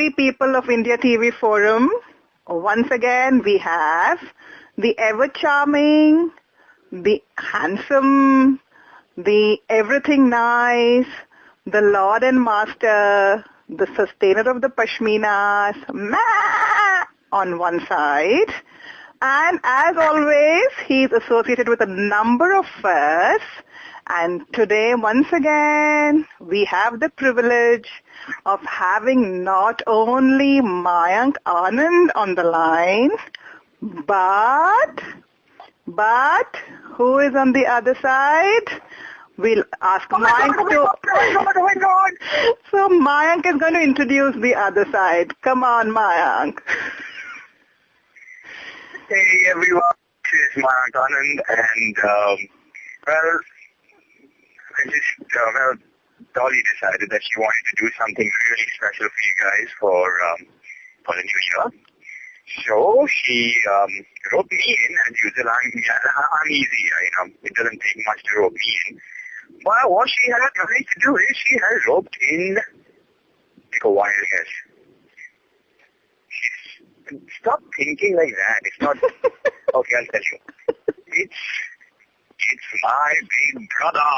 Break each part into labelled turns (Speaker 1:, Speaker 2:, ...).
Speaker 1: lovely people of India TV Forum. Once again, we have the ever-charming, the handsome, the everything nice, the Lord and Master, the sustainer of the Pashminas, on one side. And as always, he's associated with a number of firsts. And today, once again, we have the privilege of having not only Mayank Anand on the line, but who is on the other side? We'll ask Mayank to... Oh my God! So Mayank is going to introduce the other side. Come on, Mayank.
Speaker 2: Hey everyone, this is Mayank Anand, and Dolly decided that she wanted to do something really special for you guys for the new year. So she roped me in, as usual. I'm easy, it doesn't take much to rope me in. But what she had managed to do is she has roped in like a wild guess. Stop thinking like that. It's not... Okay, I'll tell you. It's my big brother.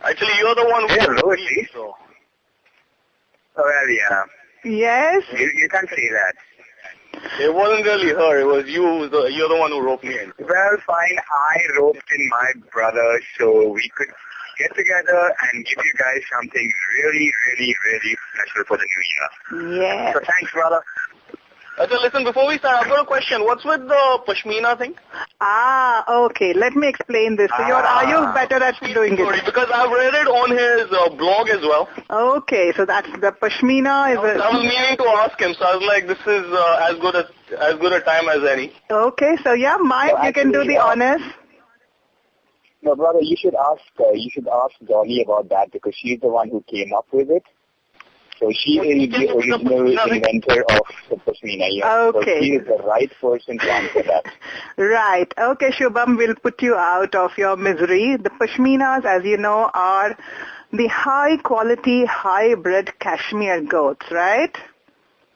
Speaker 3: Actually, you're the one who...
Speaker 2: Hello, so. Well, yeah.
Speaker 1: Yes?
Speaker 2: You can't say that.
Speaker 3: It wasn't really her. It was you. You're the one who roped me in.
Speaker 2: Well, fine. I roped in my brother so we could get together and give you guys something really, really, really special for the new year.
Speaker 1: Yes.
Speaker 2: So thanks, brother.
Speaker 3: So listen, before we start, I've got a question. What's with the Pashmina thing?
Speaker 1: Okay. Let me explain this. So are you better at doing it?
Speaker 3: Because I've read it on his blog as well.
Speaker 1: Okay, so that's the Pashmina
Speaker 3: I was meaning to ask him, so I was like, this is as good a time as any.
Speaker 1: Okay, so yeah, Mike, you can do the honors.
Speaker 2: No, brother, you should ask Dolly about that because she's the one who came up with it. So she is the original inventor of the Pashmina. Yeah.
Speaker 1: Okay.
Speaker 2: So she is the right person to answer that.
Speaker 1: Right. Okay, Shubham, we'll put you out of your misery. The Pashminas, as you know, are the high-quality, high-bred cashmere goats, right?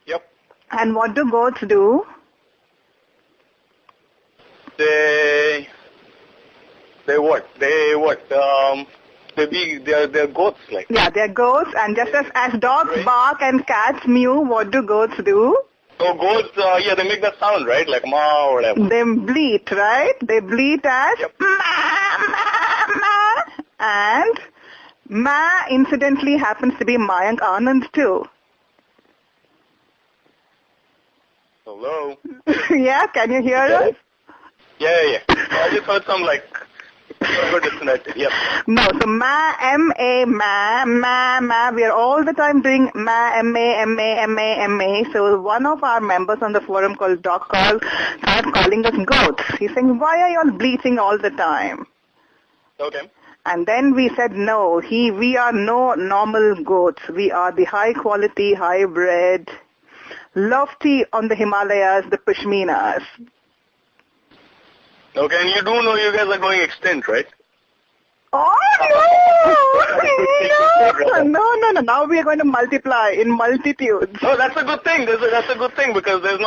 Speaker 3: Yep.
Speaker 1: And what do goats do?
Speaker 3: They're goats, like.
Speaker 1: Yeah, they're goats, and just as dogs bark and cats mew, what do goats do?
Speaker 3: So goats, they make that sound, right? Like ma or whatever.
Speaker 1: They bleat, right? They bleat as ma, ma, ma. And ma, incidentally, happens to be Mayank Anand too.
Speaker 3: Hello?
Speaker 1: Yeah, can you hear us?
Speaker 3: Yeah. I just heard some disconnected. Yep.
Speaker 1: No, so ma, M-A, ma, we are all the time doing ma, M-A. So one of our members on the forum called Doc Call started calling us goats. He's saying, why are you all bleating all the time?
Speaker 3: Okay.
Speaker 1: And then we said, no, we are no normal goats. We are the high quality, high bred, lofty on the Himalayas, the Pashminas.
Speaker 3: Okay, and you do know you guys are going extinct, right?
Speaker 1: Oh, no. No. Now we are going to multiply in multitudes.
Speaker 3: Oh, that's a good thing. That's a good thing because there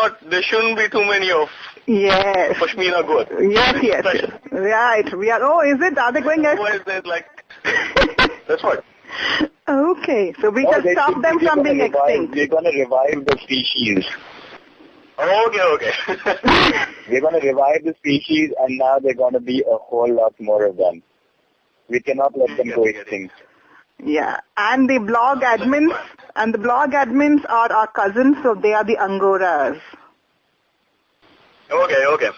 Speaker 3: shouldn't be too many of Pashmina goats.
Speaker 1: Yes. Right. We are. Oh, is it? Are they going?
Speaker 3: Otherwise, there's that's what.
Speaker 1: Okay, so we can stop them from being extinct.
Speaker 2: We're going to revive the species.
Speaker 3: Okay.
Speaker 2: We're going to revive the species, and now there are going to be a whole lot more of them. We cannot let them go extinct.
Speaker 1: Yeah, and the blog admins are our cousins, so they are the Angoras.
Speaker 3: Okay,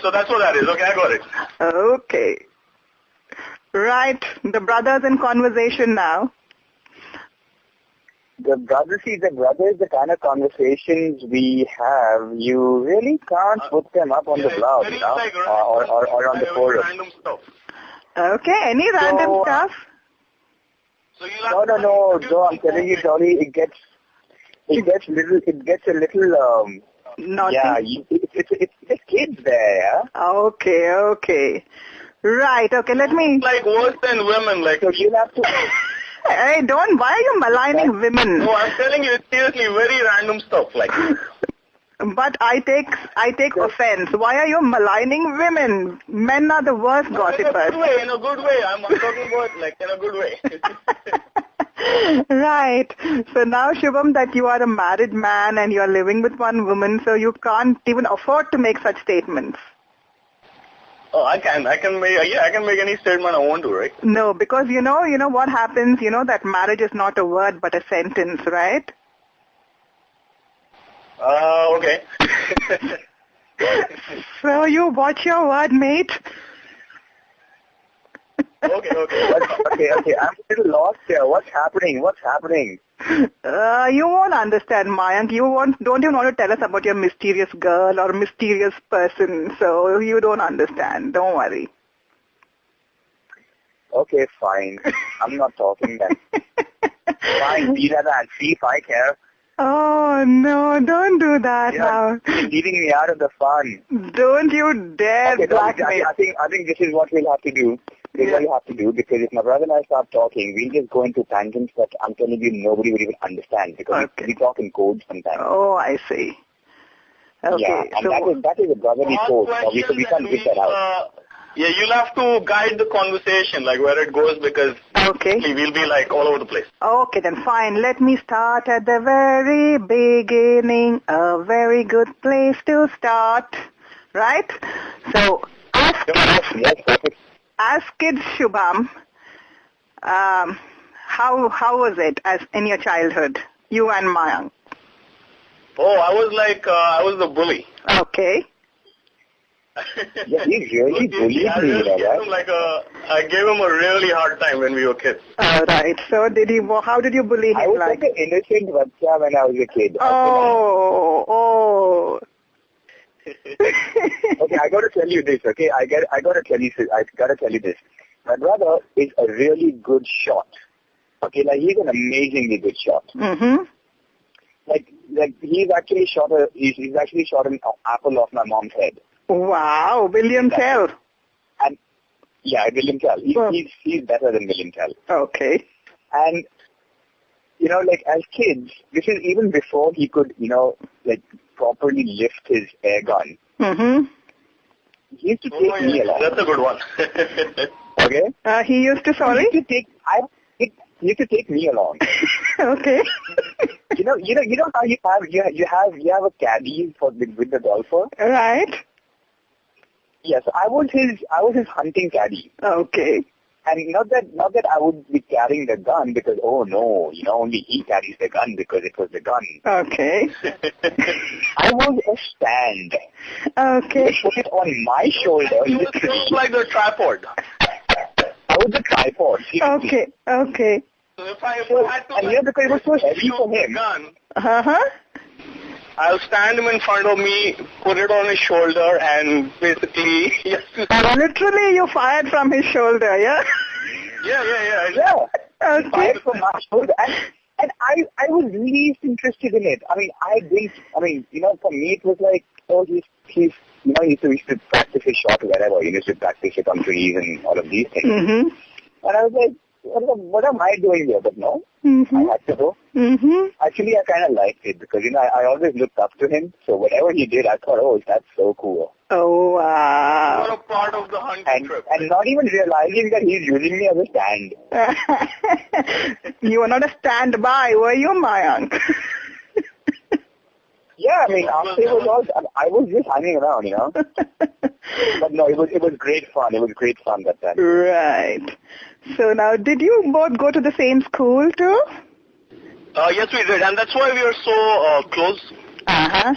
Speaker 3: so that's what that is. Okay, I got it.
Speaker 1: Okay. Right, the brothers in conversation now.
Speaker 2: The brothers is the kind of conversations we have. You really can't put them up on the blog, or on the forum.
Speaker 3: Random stuff.
Speaker 1: Okay, any random stuff?
Speaker 3: So
Speaker 2: No, I'm telling you, Dolly, it gets a little,
Speaker 1: naughty?
Speaker 2: Yeah, it's the kids there, yeah?
Speaker 1: Okay. Right, okay, let me...
Speaker 3: Like worse than women, like...
Speaker 2: So you'll have to...
Speaker 1: Hey, don't. Why are you maligning women?
Speaker 3: No, I'm telling you, it's seriously very random stuff. Like.
Speaker 1: But I take offense. Why are you maligning women? Men are the worst gossipers.
Speaker 3: In a good way. I'm talking about like in a good way.
Speaker 1: Right. So now, Shubham, that you are a married man and you are living with one woman, so you can't even afford to make such statements.
Speaker 3: Oh, I can make any statement I want to, right?
Speaker 1: No, because you know what happens. You know that marriage is not a word but a sentence, right?
Speaker 3: Okay.
Speaker 1: So you watch your word, mate.
Speaker 3: Okay.
Speaker 2: Okay. I'm a little lost here. What's happening?
Speaker 1: You won't understand, Mayank. Don't even want to tell us about your mysterious girl or mysterious person. So you don't understand. Don't worry.
Speaker 2: Okay, fine. I'm not talking then. Fine, be that and see if I care.
Speaker 1: Oh, no, don't do that now.
Speaker 2: You're leaving me out of the fun.
Speaker 1: Don't you dare blackmail.
Speaker 2: I think this is what we'll have to do. This is what you have to do, because if my brother and I start talking, we'll just go into tangents that I'm telling you nobody will even understand, because we talk in code sometimes.
Speaker 1: Oh, I see. Okay.
Speaker 2: Yeah, and so that is a brotherly code. We can't get that out.
Speaker 3: Yeah, you'll have to guide the conversation, like where it goes, because we'll be like all over the place.
Speaker 1: Okay, then fine. Let me start at the very beginning. A very good place to start, right? So, as kids, Shubham, how was it as in your childhood, you and Mayank?
Speaker 3: Oh, I was the bully.
Speaker 1: Okay.
Speaker 2: Yeah, he really bullied me, right?
Speaker 3: I gave him a really hard time when we were kids.
Speaker 1: All right. So how did you bully him?
Speaker 2: I was like an innocent bacha when I was a kid.
Speaker 1: Oh.
Speaker 2: Okay, I got to tell you this. Okay, I got to tell you this. My brother is a really good shot. Okay, like he's an amazingly good shot.
Speaker 1: Mm-hmm.
Speaker 2: Like he's actually shot an apple off my mom's head.
Speaker 1: Wow, William Tell.
Speaker 2: And yeah, William Tell. He's better than William Tell.
Speaker 1: Okay.
Speaker 2: And like as kids, this is even before he could, like properly lift his air gun.
Speaker 1: Mm-hmm.
Speaker 2: He used to take me along.
Speaker 3: That's a good one.
Speaker 2: Okay.
Speaker 1: He used to
Speaker 2: He used to take me along.
Speaker 1: Okay.
Speaker 2: You know how you have a caddy with the golfer?
Speaker 1: Right.
Speaker 2: Yes, I was his hunting caddy.
Speaker 1: Okay.
Speaker 2: And not that I would be carrying the gun, because only he carries the gun because it was the gun.
Speaker 1: Okay.
Speaker 2: I was a stand.
Speaker 1: Okay.
Speaker 2: He put it on my shoulder.
Speaker 3: It was like the tripod.
Speaker 2: I was the tripod.
Speaker 1: Okay.
Speaker 3: So if I had to,
Speaker 2: because it was so heavy for him.
Speaker 3: Gun,
Speaker 1: Uh-huh.
Speaker 3: I'll stand him in front of me, put it on his shoulder, and basically...
Speaker 1: Literally, you fired from his shoulder, yeah?
Speaker 2: Yeah.
Speaker 1: Okay.
Speaker 2: Fired from my shoulder. And I was least interested in it. For me it was like, he used to practice his shot wherever. He used to practice it on trees and all of these things.
Speaker 1: Mm-hmm.
Speaker 2: And I was like, what am I doing here? But no, I had to go.
Speaker 1: Mm-hmm.
Speaker 2: Actually, I kind of liked it because, I always looked up to him. So whatever he did, I thought, that's so cool.
Speaker 1: Oh, wow.
Speaker 3: You were a part of the hunting trip.
Speaker 2: And not even realizing that he's using me as a stand.
Speaker 1: You were not a standby, were you, Mayank?
Speaker 2: Yeah, after it was all, I was just hanging around, But no, it was great fun. It was great fun that time.
Speaker 1: Right. So now, did you both go to the same school too?
Speaker 3: Yes, we did, and that's why we are so close.
Speaker 1: Uh-huh.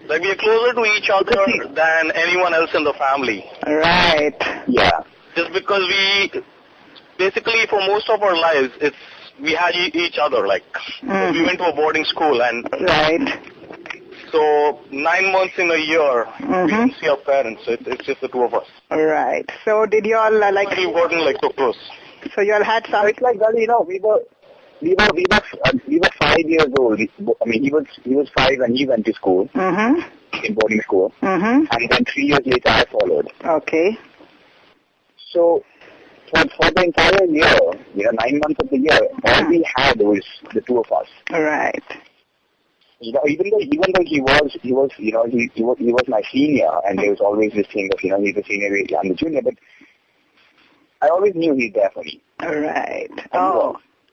Speaker 3: Like, we are closer to each other than anyone else in the family.
Speaker 1: Right.
Speaker 2: Yeah.
Speaker 3: Just because basically for most of our lives, we had each other, like, we went to a boarding school, and...
Speaker 1: Right.
Speaker 3: So 9 months in a year, we didn't see our parents. It's just the two of us.
Speaker 1: Right. So did you all
Speaker 3: We've gotten so close.
Speaker 1: So you all had some.
Speaker 2: So it's like, we were 5 years old. He was 5 and he went to school.
Speaker 1: Mm-hmm.
Speaker 2: In boarding school.
Speaker 1: Mm-hmm.
Speaker 2: And then 3 years later I followed.
Speaker 1: Okay.
Speaker 2: So for the entire year, 9 months of the year, all we had was the two of us.
Speaker 1: Right.
Speaker 2: Even though he was my senior, and there was always this thing of, he's the senior, I'm the junior, but I always knew he's there for me.
Speaker 1: Right.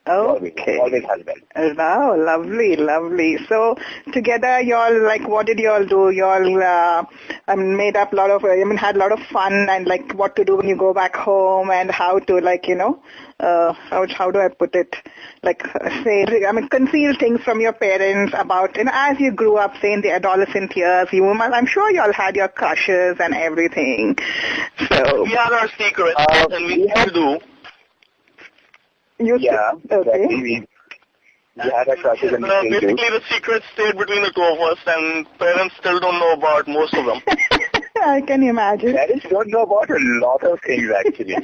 Speaker 2: Okay. Always has been.
Speaker 1: Wow, lovely, lovely. So together y'all, like, what did y'all do? Y'all made up had a lot of fun, and like what to do when you go back home, and how to, like, how do I put it? Like, conceal things from your parents about, as you grew up, say, in the adolescent years, I'm sure y'all had your crushes and everything. So
Speaker 3: we had our secrets, and we still do.
Speaker 1: Okay.
Speaker 2: Exactly. We had our crushes and
Speaker 3: basically the secret stayed between the two of us, and parents still don't know about most of them.
Speaker 1: I can imagine.
Speaker 2: Parents don't know about a lot of things, actually.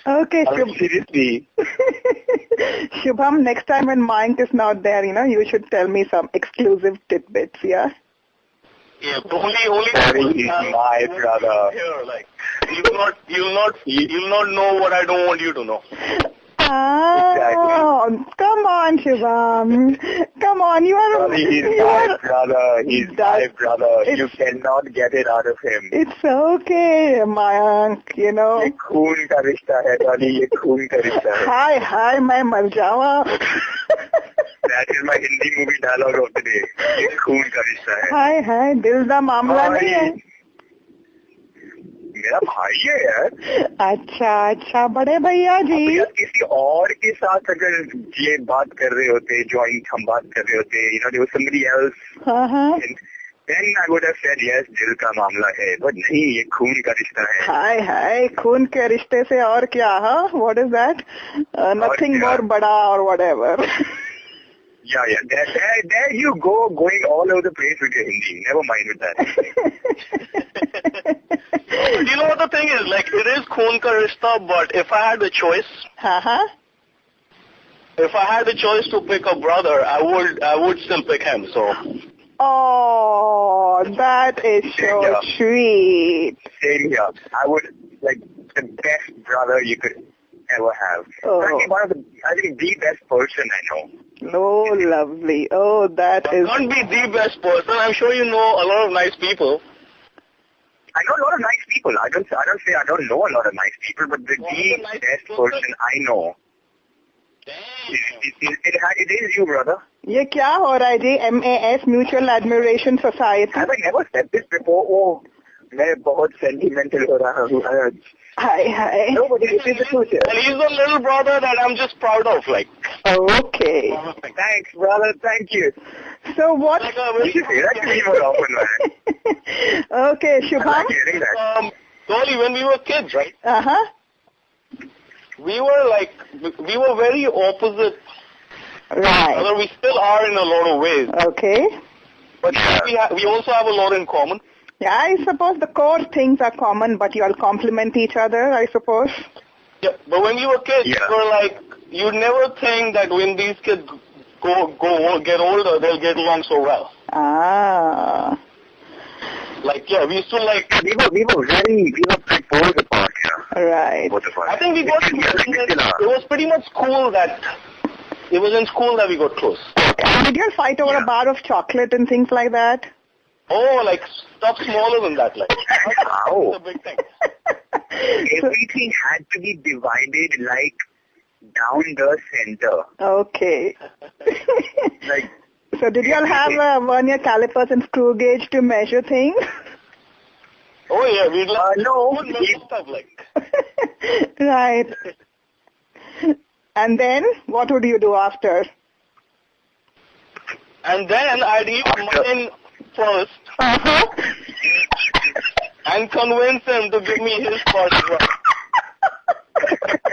Speaker 1: Okay,
Speaker 2: seriously.
Speaker 1: Shubham, next time when Mayank is not there, you should tell me some exclusive tidbits, yeah?
Speaker 3: Yeah, only
Speaker 2: he's my brother.
Speaker 3: Here, like, you'll not know what I don't want you to know.
Speaker 1: Oh, exactly. Come on, Shubham. Come on, you are...
Speaker 2: He's my brother. He's my brother. You cannot get it out of him.
Speaker 1: It's okay, Mayank,
Speaker 2: ये खून का रिश्ता है, Dolly. ये खून का रिश्ता है.
Speaker 1: Hi, मैं मर जावा.
Speaker 2: That is my Hindi movie dialogue of the day. ये खून का रिश्ता है.
Speaker 1: Hi, दिल दा मामला नहीं है.
Speaker 2: मेरा भाई है यार.
Speaker 1: अच्छा, बड़े भैया जी.
Speaker 2: यार किसी और के साथ अगर ये बात कर रहे होते, जॉइंट हम बात कर रहे होते, there was somebody else. And then I would have said yes, दिल का मामला है. But नहीं, ये खून का रिश्ता है.
Speaker 1: हाय, खून के रिश्ते से और क्या? What is that? Nothing more बड़ा or whatever.
Speaker 2: Yeah. There you go, going all over the place with your Hindi. Never mind with that.
Speaker 3: You know what the thing is? Like, it is Khoon Ka Rishta, but if I had the choice, if I had the choice to pick a brother, I would still pick him. So.
Speaker 1: Oh, that is so sweet.
Speaker 2: Same here. I would, like, the best brother you could ever have.
Speaker 1: Oh.
Speaker 2: I think the best person I know.
Speaker 1: Oh, lovely. Oh, that is...
Speaker 3: Don't be the best person. I'm sure you know a lot of nice people.
Speaker 2: I know a lot of nice people. I don't say I don't know a lot of nice people, but the best person I know, it is you, brother.
Speaker 1: ये क्या हो रहा है जी? MAS, Mutual Admiration Society.
Speaker 2: Have I never said this before? Oh, मैं बहुत sentimental हो रहा हूँ.
Speaker 1: Hi.
Speaker 2: No, but it is the truth.
Speaker 3: And he's the little brother that I'm just proud of, like.
Speaker 1: Okay.
Speaker 2: Thanks, brother. Thank you.
Speaker 1: So what?
Speaker 2: You should say that to me more often, man.
Speaker 1: Okay, Shubham.
Speaker 2: I'm hearing that.
Speaker 3: Dolly, when we were kids, right? We were very opposite.
Speaker 1: Right.
Speaker 3: Although we still are in a lot of ways.
Speaker 1: Okay.
Speaker 3: But we also have a lot in common.
Speaker 1: Yeah, I suppose the core things are common, but you all complement each other, I suppose.
Speaker 3: Yeah, but when we were kids, we were like, you never think that when these kids get older, they'll get along so well.
Speaker 1: Ah.
Speaker 3: Like, we used to like...
Speaker 2: We were poles apart,
Speaker 1: Right.
Speaker 2: Both of us.
Speaker 3: I think we got... It was pretty much cool that... It was in school that we got close.
Speaker 1: Did you all fight over a bar of chocolate and things like that?
Speaker 3: Oh, like stuff smaller than that, like.
Speaker 2: Wow.
Speaker 3: That's a big thing.
Speaker 2: Everything had to be divided like down the center.
Speaker 1: Okay.
Speaker 2: Like.
Speaker 1: So did you all have vernier calipers and screw gauge to measure things?
Speaker 3: Oh yeah, we'd like
Speaker 2: no.
Speaker 3: Stuff like.
Speaker 1: Right. And then what would you do after?
Speaker 3: And then I'd eat mine first and convince him to give me his part as well.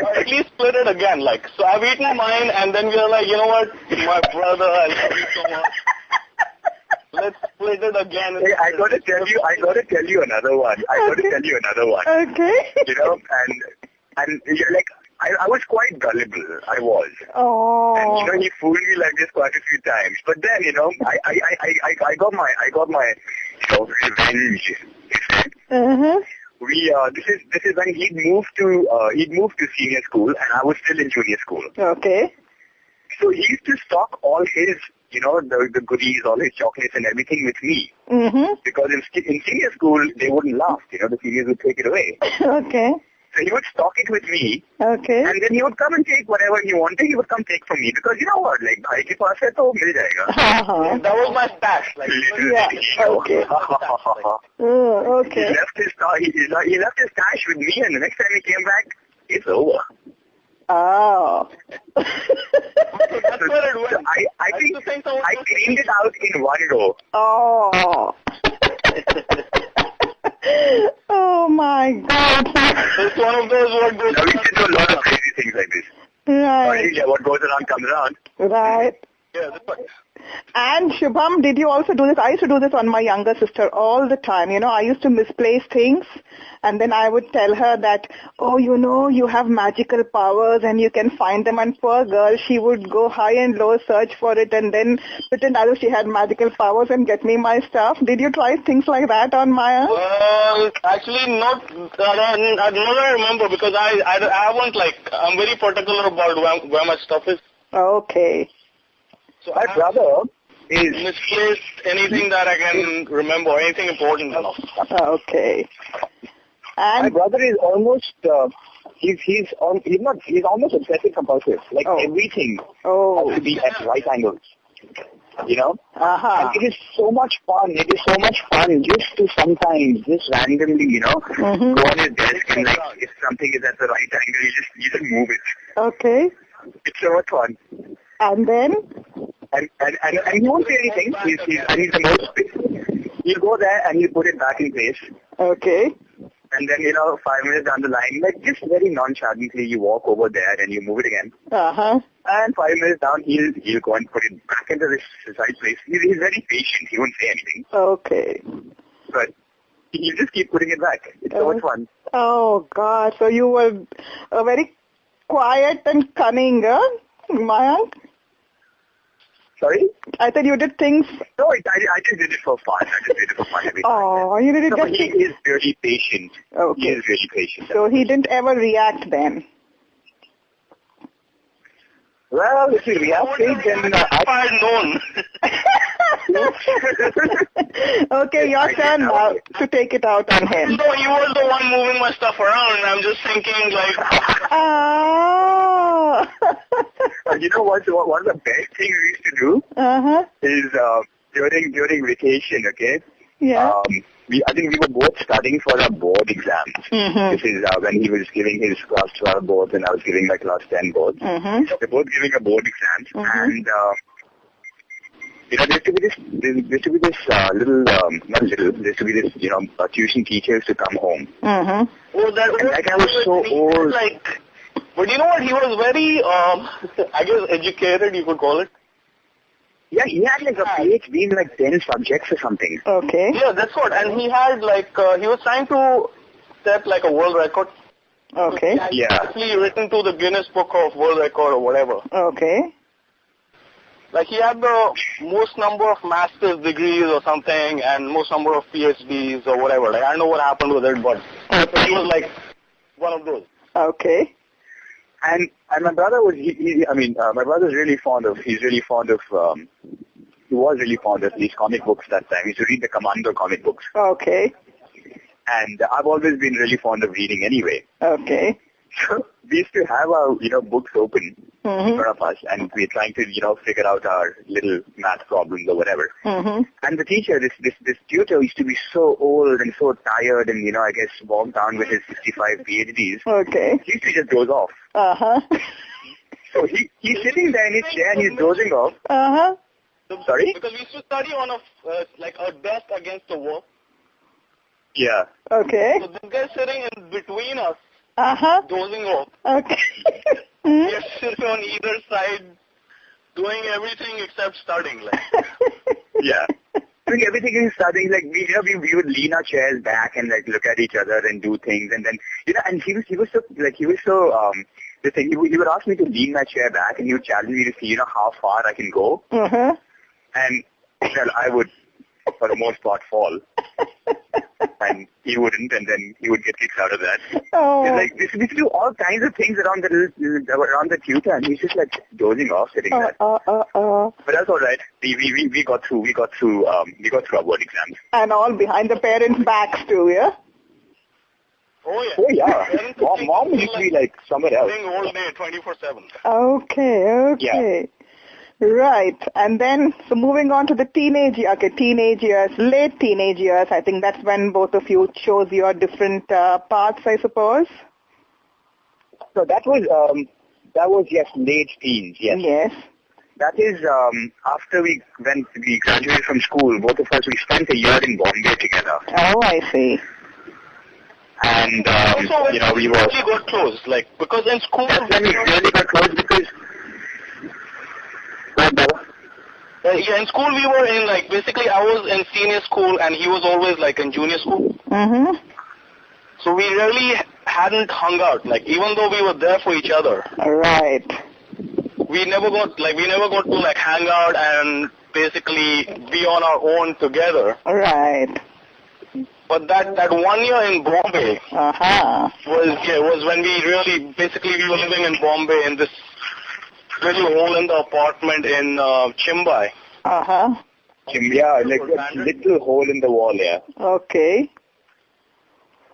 Speaker 3: Or at least split it again, like. So I've eaten mine and then we are like, you know what, my brother, I love you so much. Let's split it again.
Speaker 2: Hey, I gotta tell you another one.
Speaker 1: Okay.
Speaker 2: You know, and you're like, I was quite gullible. I was.
Speaker 1: Oh.
Speaker 2: And he fooled me like this quite a few times. But then, I got my revenge. this is when he'd moved to senior school and I was still in junior school.
Speaker 1: Okay.
Speaker 2: So he used to stock all his, the goodies, all his chocolates and everything with me.
Speaker 1: Mm-hmm.
Speaker 2: Because in senior school, they wouldn't last, the seniors would take it away.
Speaker 1: Okay.
Speaker 2: So he would stock it with me.
Speaker 1: Okay.
Speaker 2: And then he would come and take whatever he wanted, he would come take from me. Because you know what, like, bhai ke paas hai to mil jayega.
Speaker 1: Uh-huh.
Speaker 3: That was my stash. Like,
Speaker 1: Yeah, okay. Oh, okay.
Speaker 2: He left his stash with me and the next time he came back, it's over.
Speaker 1: Oh.
Speaker 3: that's where it went.
Speaker 2: So I think I cleaned it out in one go.
Speaker 1: Oh. Oh my God.
Speaker 3: It's one of those what goes
Speaker 2: Now we should do a lot of crazy things like this.
Speaker 1: Right.
Speaker 2: Yeah, what goes around comes around.
Speaker 1: Right.
Speaker 3: Yeah, that's what.
Speaker 1: And Shubham, did you also do this? I used to do this on my younger sister all the time. I used to misplace things and then I would tell her that, oh, you have magical powers and you can find them. And poor girl, she would go high and low, search for it and then pretend as if she had magical powers and get me my stuff. Did you try things like that on Maya?
Speaker 3: Actually, not. I never remember because I haven't I'm very particular about where my stuff is.
Speaker 1: Okay.
Speaker 3: So
Speaker 2: My brother is
Speaker 3: misplaced anything that I can remember, anything important enough.
Speaker 1: Okay.
Speaker 2: my
Speaker 1: And
Speaker 2: brother is almost he's almost obsessive compulsive. Like everything has to be at right angles.
Speaker 1: Uh-huh.
Speaker 2: And it is so much fun. It is so much fun just to sometimes just randomly,
Speaker 1: Mm-hmm.
Speaker 2: go on his desk and if something is at the right angle, you just move it.
Speaker 1: Okay.
Speaker 2: It's so much fun.
Speaker 1: And then?
Speaker 2: And he won't say anything. He's the most. He'll go there and he'll put it back in place.
Speaker 1: Okay.
Speaker 2: And then, 5 minutes down the line, like just very nonchalantly, you walk over there and you move it again.
Speaker 1: Uh-huh.
Speaker 2: And 5 minutes down, he'll go and put it back into this right place. He's very patient. He won't say anything.
Speaker 1: Okay.
Speaker 2: But he'll just keep putting it back. It's so much fun.
Speaker 1: Oh, God. So you were very quiet and cunning, Mayank?
Speaker 2: Sorry?
Speaker 1: I thought you did things...
Speaker 2: No, I just did it for fun. Every time.
Speaker 1: Oh, you did it
Speaker 2: No,
Speaker 1: just...
Speaker 2: he is really patient.
Speaker 1: Okay.
Speaker 2: He is really patient.
Speaker 1: So he didn't ever react then?
Speaker 2: Well, if he reacted, then
Speaker 3: If I had known.
Speaker 1: Okay, your turn now to take it out on him.
Speaker 3: No, he was the one moving my stuff around, and I'm just thinking,
Speaker 1: Oh.
Speaker 2: you know what? One of the best things we used to do
Speaker 1: Uh-huh.
Speaker 2: is during vacation, okay?
Speaker 1: Yeah.
Speaker 2: I think we were both studying for our board exams.
Speaker 1: Mm-hmm.
Speaker 2: This is when he was giving his class 12 boards and I was giving my class 10 boards.
Speaker 1: Mm-hmm.
Speaker 2: We're both giving a board exams, and there used to be this tuition teachers to come home.
Speaker 1: Mm-hmm.
Speaker 3: oh, that
Speaker 2: guy was so old.
Speaker 3: But you know what? He was very, I guess, educated, you could call it.
Speaker 2: Yeah, he had like a PhD in like 10 subjects or something.
Speaker 1: Okay.
Speaker 3: Yeah, that's what. And he had he was trying to set like a world record.
Speaker 1: Okay.
Speaker 2: Yeah.
Speaker 3: Actually written to the Guinness Book of World Record or whatever.
Speaker 1: Okay.
Speaker 3: Like he had the most number of master's degrees or something and most number of PhDs or whatever. Like I don't know what happened with it, but he was like one of those.
Speaker 1: Okay.
Speaker 2: And my brother was, my brother's really fond of, he was really fond of these comic books that time. He used to read the Commando comic books.
Speaker 1: Okay.
Speaker 2: And I've always been really fond of reading anyway.
Speaker 1: Okay.
Speaker 2: So we used to have our, books open in front of us and we're trying to, figure out our little math problems or whatever.
Speaker 1: Mm-hmm.
Speaker 2: And the teacher, this tutor used to be so old and so tired and, I guess bogged down with his 65 PhDs.
Speaker 1: Okay.
Speaker 2: He used to just doze off.
Speaker 1: Uh-huh.
Speaker 2: So he's sitting there in his chair and he's dozing off.
Speaker 1: Uh-huh.
Speaker 2: Sorry?
Speaker 3: Because we used to study on a desk against the wall.
Speaker 2: Yeah.
Speaker 1: Okay.
Speaker 3: So this guy sitting in between us,
Speaker 1: Uh-huh.
Speaker 3: dozing off.
Speaker 1: Okay.
Speaker 3: We are sitting on either side, doing everything except studying.
Speaker 2: Yeah. Doing everything in studying, like we would lean our chairs back and like look at each other and do things, and then and he would ask me to lean my chair back and he would challenge me to see how far I can go,
Speaker 1: Uh-huh.
Speaker 2: and well, I would for the most part fall. And he wouldn't, and then he would get kicked out of that.
Speaker 1: Oh.
Speaker 2: It's like, we do all kinds of things around the tutor, and he's just like dozing off, sitting there. But that's all right. We got through our board exams.
Speaker 1: And all behind the parents' backs too, yeah?
Speaker 3: Oh yeah.
Speaker 2: Oh yeah. Mom used to be like somewhere else.
Speaker 3: Sing all day, 24/7.
Speaker 1: Okay. Right. And then, so moving on to the teenage years, late teenage years, I think that's when both of you chose your different paths, I suppose.
Speaker 2: So that was yes, late teens, yes.
Speaker 1: Yes.
Speaker 2: That is after we graduated from school, both of us, we spent a year in Bombay together.
Speaker 1: Oh, I see.
Speaker 2: And,
Speaker 3: also,
Speaker 2: we were...
Speaker 3: really got close, like, because in school...
Speaker 2: That's when we really got close because...
Speaker 3: yeah, in school we were in, like, basically I was in senior school and he was always, like, in junior school.
Speaker 1: Mm-hmm.
Speaker 3: So we really hadn't hung out, like, even though we were there for each other.
Speaker 1: Right.
Speaker 3: We never got to, like, hang out and basically be on our own together.
Speaker 1: Right.
Speaker 3: But that 1 year in Bombay was when we really, basically we were living in Bombay in this little hole in the apartment in Chimbai.
Speaker 2: Yeah, like a little hole in the wall, yeah.
Speaker 1: Okay.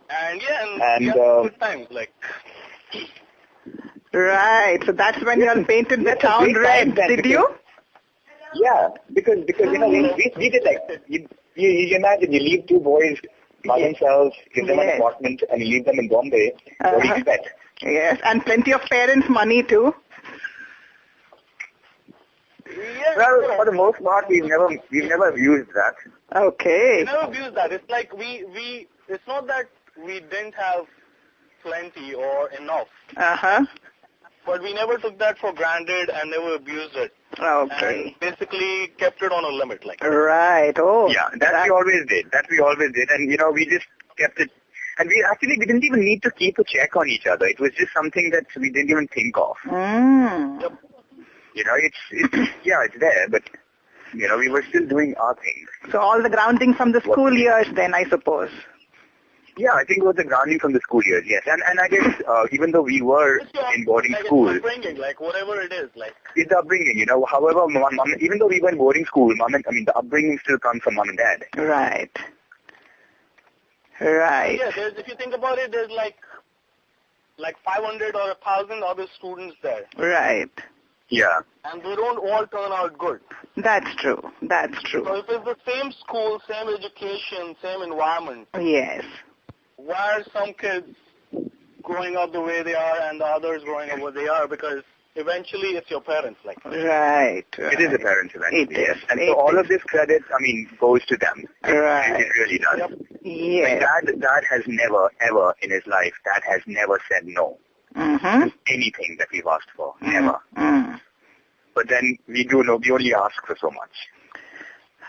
Speaker 3: And yeah, and good times, like.
Speaker 1: Right, so that's when you all painted the town red, did you?
Speaker 2: Yeah, because we did like, you imagine you leave two boys by themselves, give them an apartment, and you leave them in Bombay. What do you expect?
Speaker 1: Yes, and plenty of parents' money too.
Speaker 3: Yeah,
Speaker 2: well, for the most part, we've never used that.
Speaker 1: Okay.
Speaker 3: We never abused that. It's like it's not that we didn't have plenty or enough. But we never took that for granted and never abused it.
Speaker 1: Okay.
Speaker 3: And basically kept it on a limit, like.
Speaker 1: Right. Oh.
Speaker 2: Yeah, that we always did. And we just kept it. And we didn't even need to keep a check on each other. It was just something that we didn't even think of.
Speaker 1: Mm.
Speaker 2: It's there, but, we were still doing our thing.
Speaker 1: So all the grounding from the school years then, I suppose.
Speaker 2: Yeah, I think it was the grounding from the school years, yes. And I guess, even though we were in boarding school.
Speaker 3: It's upbringing, like, whatever it is, like.
Speaker 2: It's the upbringing, however, even though we were in boarding school, the upbringing still comes from mom and dad.
Speaker 1: Right. Right.
Speaker 3: Yeah, if you think about it, there's like 500 or 1,000 other students there.
Speaker 1: Right.
Speaker 2: Yeah.
Speaker 3: And they don't all turn out good.
Speaker 1: That's true.
Speaker 3: So if it's the same school, same education, same environment.
Speaker 1: Yes.
Speaker 3: Why are some kids growing up the way they are and the others growing up what they are? Because eventually it's your parents, like.
Speaker 1: Right.
Speaker 2: It is the parents eventually, yes. And
Speaker 1: so
Speaker 2: all of this credit, goes to them.
Speaker 1: Right.
Speaker 2: It really does.
Speaker 3: Yep.
Speaker 1: Yes.
Speaker 2: Dad has never, ever in his life, Dad has never said no to anything that we've asked for. Never.
Speaker 1: Mm.
Speaker 2: But then we only ask for so much.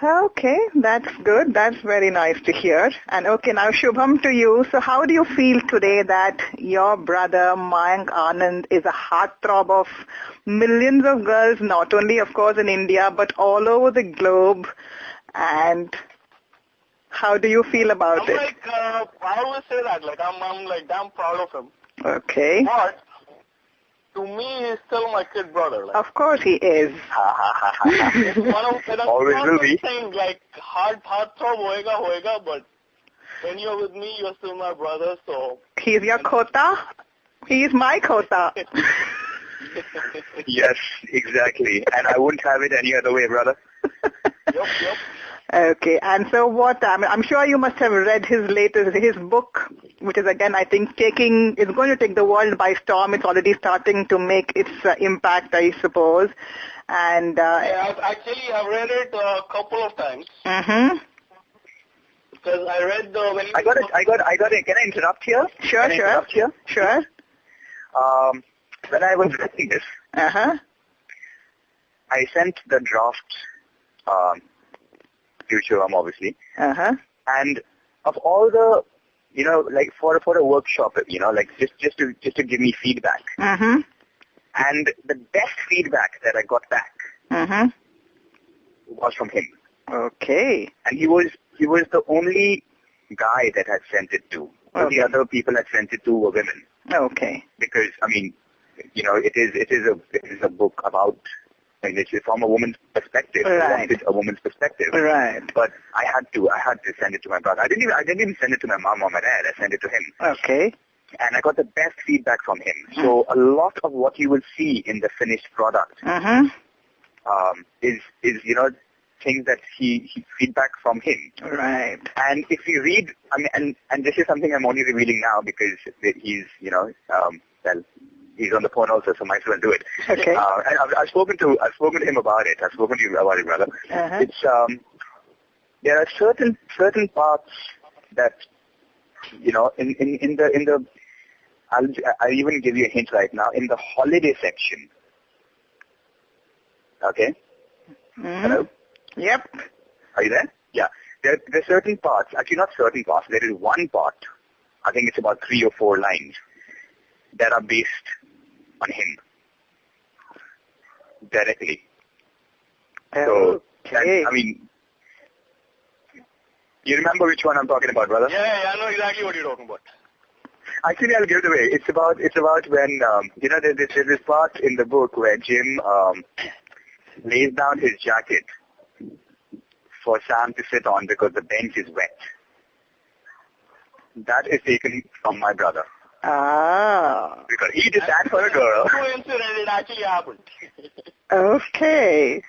Speaker 1: Okay, that's good. That's very nice to hear. And okay, now Shubham, to you. So how do you feel today that your brother Mayank Anand is a heartthrob of millions of girls, not only of course in India, but all over the globe? And how do you feel about it?
Speaker 3: I always say that, like, I'm like damn proud of him.
Speaker 1: Okay.
Speaker 3: But to me, he's still my kid brother. Like.
Speaker 1: Of course he is.
Speaker 3: It's
Speaker 2: Always will be.
Speaker 3: Thing, like, heart throb hoega, but when you're with me, you're still my brother, so...
Speaker 1: He's your kota. He is my kota.
Speaker 2: Yes, exactly. And I wouldn't have it any other way, brother.
Speaker 3: Yep.
Speaker 1: Okay, and so what, I'm sure you must have read his book, which is again, I think, it's going to take the world by storm. It's already starting to make its impact, I suppose. And
Speaker 3: yeah, I've read it a couple of times.
Speaker 1: Mm-hmm.
Speaker 3: Because I read when
Speaker 2: I got it. Can I interrupt here?
Speaker 1: Sure. Sure.
Speaker 2: When I was writing this, I sent the draft to Shubham, obviously. And of all the, like for a workshop, like just to give me feedback. And the best feedback that I got back was from him.
Speaker 1: Okay.
Speaker 2: And he was the only guy that had sent it to. All the other people had sent it to were women.
Speaker 1: Okay.
Speaker 2: Because, I mean, you know, it is a book about, I mean, it's from a woman's perspective.
Speaker 1: Right.
Speaker 2: I wanted a woman's perspective.
Speaker 1: Right.
Speaker 2: But I had to send it to my brother. I didn't even send it to my mom or my dad. I sent it to him.
Speaker 1: Okay.
Speaker 2: And I got the best feedback from him. So a lot of what you will see in the finished product is you know, things that he feedback from him.
Speaker 1: Right.
Speaker 2: And if you read, I mean, and this is something I'm only revealing now because he's, you know, well, he's on the phone also, so might as well do it.
Speaker 1: Okay.
Speaker 2: And I've spoken to him about it. I've spoken to you about it, brother. It's there are certain parts that, you know, in the I'll even give you a hint right now, in the holiday section. Okay? Hello?
Speaker 1: Yep.
Speaker 2: Are you there? Yeah. There are certain parts, actually not certain parts, there is one part, I think it's about 3 or 4 lines, that are based on him. Directly. So,
Speaker 1: Okay.
Speaker 2: I mean, you remember which one I'm talking about, brother?
Speaker 3: Yeah, I know exactly what you're talking about.
Speaker 2: Actually, I'll give it away. It's about when, you know, there's this part in the book where Jim lays down his jacket for Sam to sit on because the bench is wet. That is taken from my brother.
Speaker 1: Ah.
Speaker 2: Because he did that for a girl.
Speaker 3: Coincidence, it actually happened.
Speaker 1: Okay.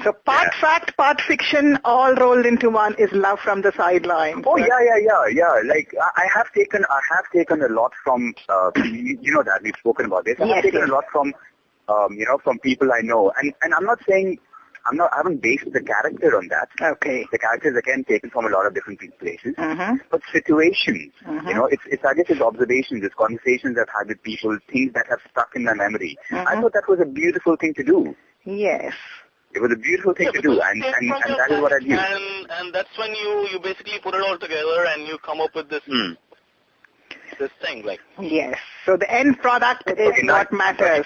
Speaker 1: So part fact, part fiction, all rolled into one is Love from the Sidelines.
Speaker 2: Oh yeah. Like I have taken a lot from you know that we've spoken about this. I have taken a lot from you know, from people I know, and I'm not saying I haven't based the character on that.
Speaker 1: Okay.
Speaker 2: The character is again taken from a lot of different places, but situations. You know, it's I guess it's observations, it's conversations I've had with people, things that have stuck in my memory. I thought that was a beautiful thing to do.
Speaker 1: Yes.
Speaker 2: It was a beautiful thing to do, and that is what I do.
Speaker 3: And that's when you basically put it all together and you come up with this this thing, like.
Speaker 1: Yes. So the end product is what matters.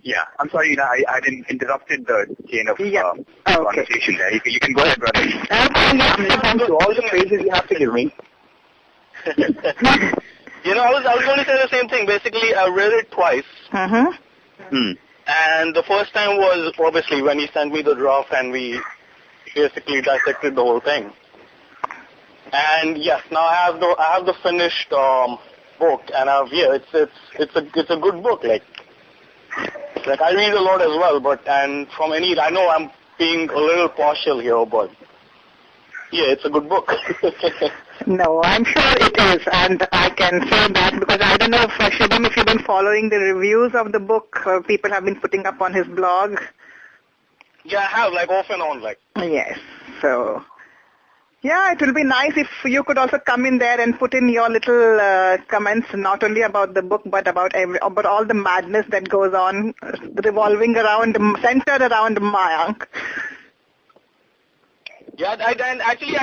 Speaker 2: Yeah, I'm sorry, you know, I didn't interrupted the chain of conversation there. You can go ahead, brother. To all the praises you have to give me.
Speaker 3: You know, I was going to say the same thing. Basically, I read it twice. And the first time was obviously when he sent me the draft and we basically dissected the whole thing. And yes, now I have the finished book, and it's a good book. Like I read a lot as well, I know I'm being a little partial here, but yeah, it's a good book.
Speaker 1: No, I'm sure it is, and I can say that because I don't know if Shubham, if you've been following the reviews of the book, people have been putting up on his blog.
Speaker 3: Yeah, I have, like off and on, like.
Speaker 1: Yes, so. Yeah, it will be nice if you could also come in there and put in your little comments, not only about the book, but about all the madness that goes on, centered around Mayank.
Speaker 3: Yeah, I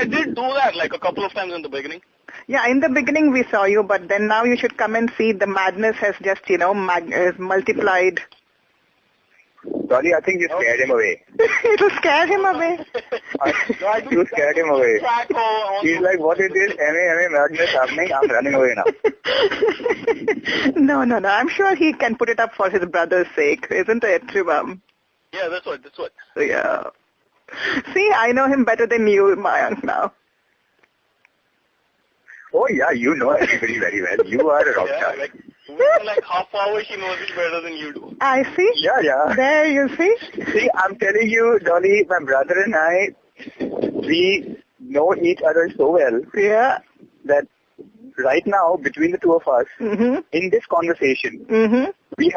Speaker 3: did do that like a couple of times in the beginning.
Speaker 1: Yeah, in the beginning we saw you, but then now you should come and see the madness has just, is multiplied.
Speaker 2: Dolly, I think you scared him away.
Speaker 1: It'll scare him away.
Speaker 2: You scared him away. He's like, what is this? MA madness happening? I'm running away now.
Speaker 1: No. I'm sure he can put it up for his brother's sake, isn't it, Shubham?
Speaker 3: Yeah, that's what.
Speaker 1: Yeah. See, I know him better than you, Mayank, now.
Speaker 2: Oh, yeah, you know everybody very well. You are a rock star.
Speaker 3: Like half hour, she knows it better than you do.
Speaker 1: I see.
Speaker 2: Yeah.
Speaker 1: There, you see.
Speaker 2: See, I'm telling you, Dolly, my brother and I, we know each other so well that right now, between the two of us, in this conversation, we've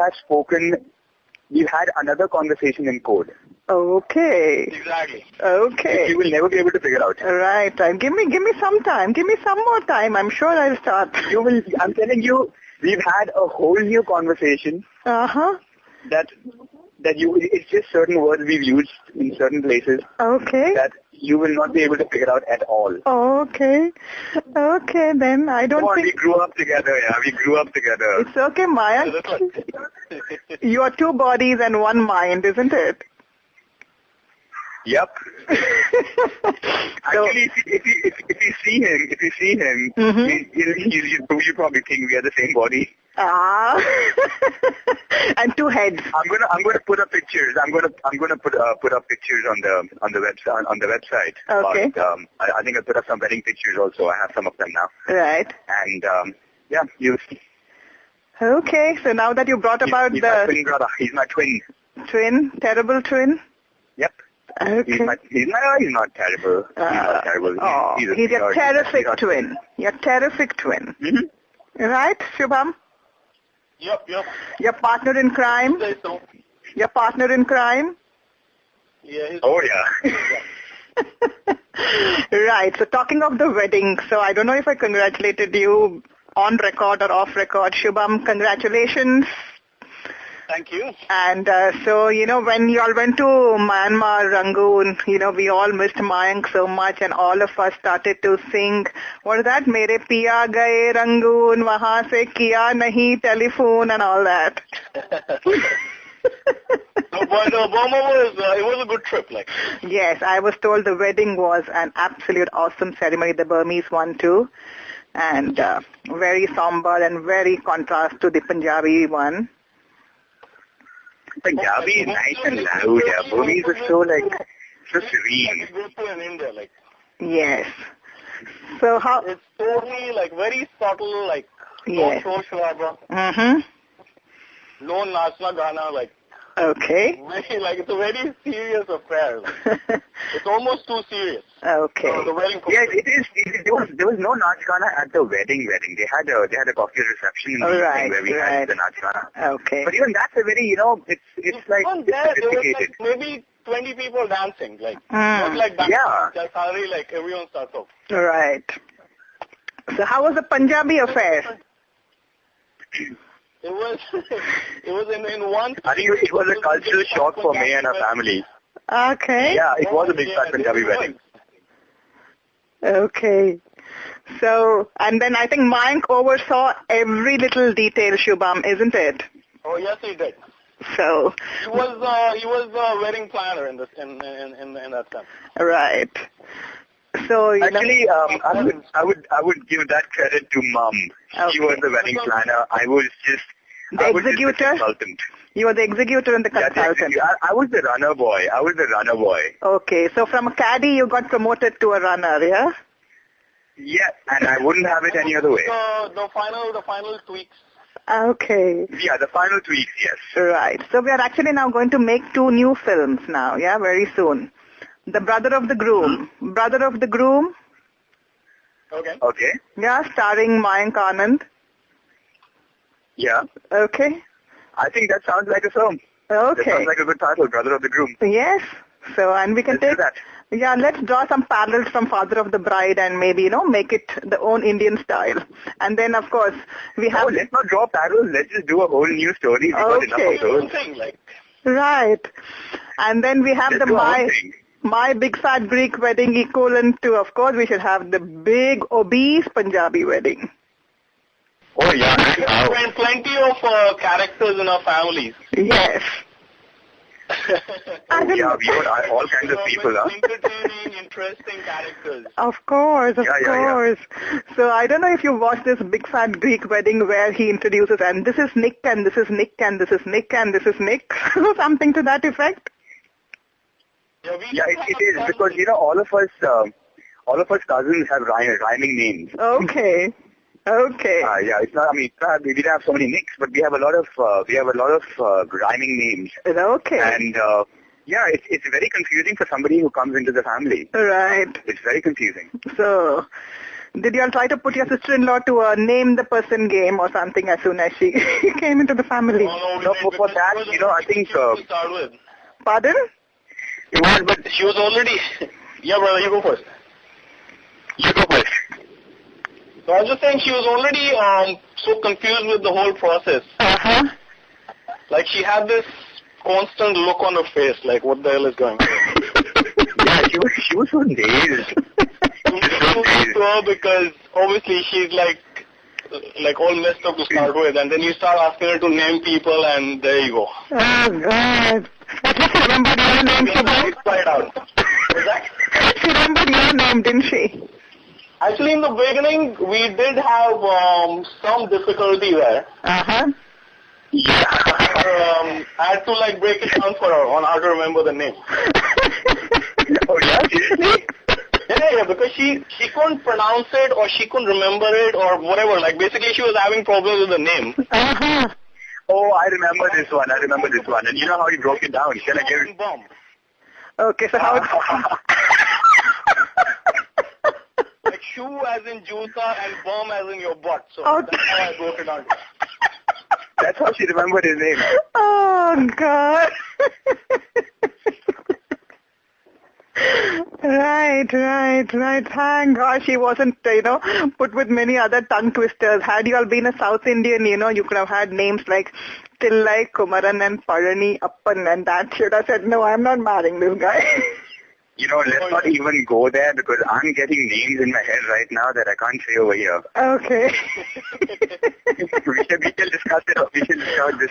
Speaker 2: had another conversation in code.
Speaker 1: Okay.
Speaker 3: Exactly.
Speaker 1: Okay.
Speaker 2: You will never be able to figure out.
Speaker 1: Right. Give me some time. Give me some more time. I'm sure I'll start.
Speaker 2: I'm telling you, we've had a whole new conversation. It's just certain words we've used in certain places.
Speaker 1: Okay.
Speaker 2: That you will not be able to figure out at all.
Speaker 1: Okay. Okay, then I don't think...
Speaker 2: we grew up together, We grew up together.
Speaker 1: It's okay, Mayank. You are two bodies and one mind, isn't it?
Speaker 2: Yep. Actually, if you see him, you probably think we are the same body.
Speaker 1: Ah. And two heads.
Speaker 2: I'm gonna put up pictures. I'm gonna put up pictures on the website.
Speaker 1: Okay.
Speaker 2: But, I think I put up some wedding pictures also. I have some of them now.
Speaker 1: Right.
Speaker 2: And yeah, you.
Speaker 1: Okay. So now that you brought about
Speaker 2: he's my twin brother. He's my twin.
Speaker 1: Twin, terrible twin.
Speaker 2: Yep.
Speaker 1: Okay.
Speaker 2: He's not terrible. He's not terrible.
Speaker 1: He's a terrific twin. You're a terrific twin.
Speaker 2: Mm-hmm.
Speaker 1: Right, Shubham?
Speaker 3: Yep.
Speaker 1: Your partner in crime?
Speaker 3: Say so.
Speaker 1: Your partner in crime?
Speaker 3: Yeah.
Speaker 2: Oh, yeah.
Speaker 1: Right. So talking of the wedding, so I don't know if I congratulated you on record or off record. Shubham, congratulations.
Speaker 3: Thank you.
Speaker 1: And so, when you all went to Myanmar, Rangoon, we all missed Mayank so much, and all of us started to sing, what is that? Mere piya gaye Rangoon, wahan se kiya nahi telephone, and all that.
Speaker 3: But Burma it was a good trip, like.
Speaker 1: Yes, I was told the wedding was an absolute awesome ceremony, the Burmese one too, and very somber and very contrast to the Punjabi one.
Speaker 2: Punjabi is nice and loud. Yeah. Burmese is so serene.
Speaker 3: Like go to in India, like.
Speaker 1: Yes. So how?
Speaker 3: It's totally very subtle,
Speaker 1: Yes.
Speaker 3: no show sharaba, no nachna gana,
Speaker 1: Okay.
Speaker 3: very, it's a very serious affair. It's almost too serious.
Speaker 1: Okay.
Speaker 3: The wedding.
Speaker 2: Yes, it is. There was no Nach Gana at the wedding. They had a coffee reception in the evening where we had the Nach Gana.
Speaker 1: Okay.
Speaker 2: But even that's a very, it's like
Speaker 3: There was
Speaker 2: sophisticated.
Speaker 3: maybe 20 people dancing, not like dancing.
Speaker 2: Yeah.
Speaker 3: Just suddenly, everyone starts off.
Speaker 1: Right. So how was the Punjabi affair?
Speaker 3: It was in one.
Speaker 2: I think it was a cultural shock for me and her family.
Speaker 1: Okay.
Speaker 2: Yeah, it was a big fat Punjabi wedding.
Speaker 1: Okay. So, and then I think Mayank oversaw every little detail, Shubham, isn't it?
Speaker 3: Oh yes, he did.
Speaker 1: So.
Speaker 3: He was a wedding planner in that sense.
Speaker 1: Right. So
Speaker 2: actually, I would give that credit to Mom. She was the wedding planner. I was just
Speaker 1: the executor.
Speaker 2: Consultant.
Speaker 1: You were the executor and the consultant.
Speaker 2: I was the runner boy. Okay,
Speaker 1: so from a caddy you got promoted to a runner, yeah?
Speaker 2: Yeah, and I wouldn't have it any other way.
Speaker 3: The final tweaks.
Speaker 1: Okay.
Speaker 2: Yeah, the final tweaks, yes.
Speaker 1: Right. So we are actually now going to make 2 new films now, yeah, very soon. The Brother of the Groom. Brother of the Groom.
Speaker 2: Okay.
Speaker 1: Yeah, starring Mayank Anand.
Speaker 2: Yeah.
Speaker 1: Okay.
Speaker 2: I think that sounds like a film.
Speaker 1: Okay.
Speaker 2: That sounds like a good title, Brother of the Groom.
Speaker 1: Yes. So, and we can
Speaker 2: Let's do that.
Speaker 1: Yeah, let's draw some parallels from Father of the Bride and maybe, make it the own Indian style. And then, of course, we have...
Speaker 2: No, let's not draw parallels. Let's just do a whole new story.
Speaker 1: Okay.
Speaker 2: Enough of those.
Speaker 1: Right. And then we have My Big Fat Greek Wedding equivalent to, of course, we should have the big obese Punjabi wedding.
Speaker 2: Oh, yeah.
Speaker 3: And plenty of characters in our families.
Speaker 1: Yes.
Speaker 2: Yeah, we got all kinds of people.
Speaker 3: Entertaining, interesting characters.
Speaker 1: Of course.
Speaker 2: Yeah.
Speaker 1: So I don't know if you watched this Big Fat Greek Wedding where he introduces, and this is Nick, and this is Nick, and this is Nick, and this is Nick. Something to that effect.
Speaker 2: Yeah, it is because all of us cousins have rhyming names.
Speaker 1: Okay.
Speaker 2: Yeah, it's not. I mean, we don't have so many nicks, but we have a lot of rhyming names.
Speaker 1: Okay.
Speaker 2: And yeah, it's very confusing for somebody who comes into the family.
Speaker 1: Right.
Speaker 2: It's very confusing.
Speaker 1: So, did you all try to put your sister-in-law to a name the person game or something as soon as she came into the family?
Speaker 2: No, for that, I think.
Speaker 1: Pardon?
Speaker 3: It was, but she was already. Yeah, brother, you go first. So I was just saying she was already so confused with the whole process. Like she had this constant look on her face, like what the hell is going on?
Speaker 2: Yeah, she was so dazed.
Speaker 3: Because obviously she's like all messed up to start with, and then you start asking her to name people, and there you go.
Speaker 1: Oh God! But listen, remembered your name, Shubham?
Speaker 3: Right out. Is that?
Speaker 1: She remembered your name, didn't she?
Speaker 3: Actually, in the beginning, we did have some difficulty there.
Speaker 1: Uh-huh.
Speaker 3: I had to like break it down for her on how to remember the name.
Speaker 2: Oh yeah, seriously?
Speaker 3: Yeah, because she couldn't pronounce it or she couldn't remember it or whatever. Like basically, she was having problems with the name.
Speaker 1: Uh-huh.
Speaker 2: Oh, I remember this one. And you know how he broke it down? Shall I give it?
Speaker 3: Bomb.
Speaker 1: Okay, so how...
Speaker 3: Like shoe as in juta and bomb as in your butt. So
Speaker 1: Oh.
Speaker 3: that's how I broke it down.
Speaker 2: That's how she remembered his name.
Speaker 1: Oh, God. Right. Thank God she wasn't, put with many other tongue twisters. Had you all been a South Indian, you could have had names like Tillai, Kumaran and Parani Appan, and that should have said, no, I'm not marrying this guy.
Speaker 2: Let's not even go there because I'm getting names in my head right now that I can't say over here.
Speaker 1: Okay.
Speaker 2: We shall discuss it.